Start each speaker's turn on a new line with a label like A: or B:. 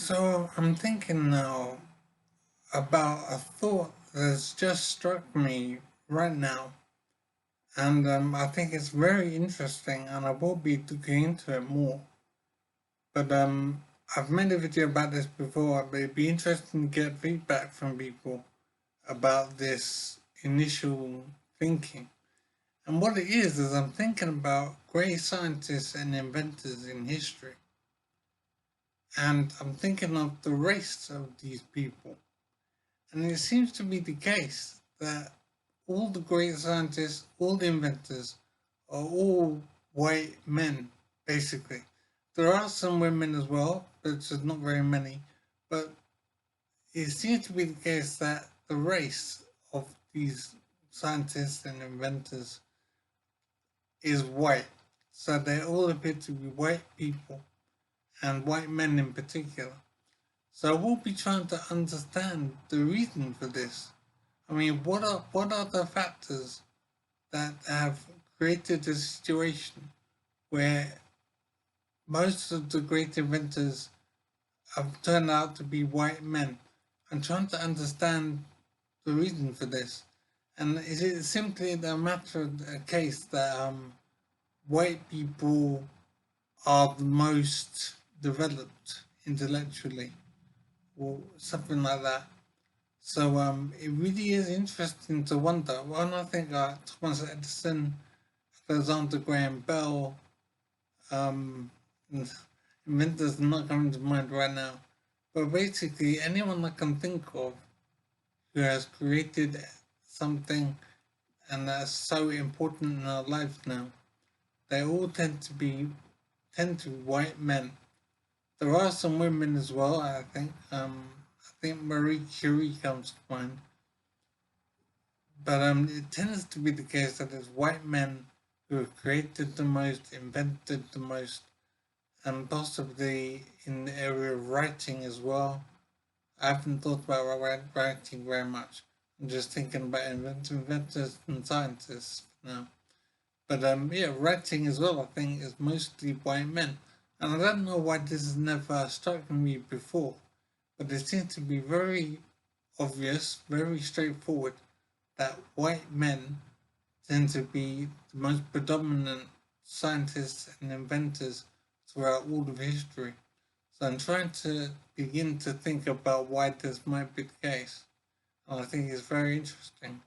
A: So I'm thinking now about a thought that's just struck me right now, and I think it's very interesting, and I will be looking into it more. But I've made a video about this before, but it'd be interesting to get feedback from people about this initial thinking. And what it is I'm thinking about great scientists and inventors in history, and I'm thinking of the race of these people. And it seems to be the case that all the great scientists, all the inventors are all white men, basically. There are some women as well, but just not very many. But it seems to be the case that the race of these scientists and inventors is white. So they all appear to be white people, and white men in particular. So we'll be trying to understand the reason for this. I mean, what are the factors that have created a situation where most of the great inventors have turned out to be white men? I'm trying to understand the reason for this. And is it simply the matter of a case that white people are the most developed intellectually, or something like that? So it really is interesting to wonder. When I think Thomas Edison, Alexander Graham Bell, um, inventors not coming to mind right now, but basically anyone I can think of who has created something and that's so important in our life now, they all tend to be white men. There are some women as well. I think. I think Marie Curie comes to mind. But it tends to be the case that it's white men who have created the most, invented the most, and possibly in the area of writing as well. I haven't thought about writing very much. I'm just thinking about inventors and scientists now. But yeah, writing as well, I think, is mostly white men. And I don't know why this has never struck me before, but it seems to be very obvious, very straightforward that white men tend to be the most predominant scientists and inventors throughout all of history. So I'm trying to begin to think about why this might be the case. And I think it's very interesting.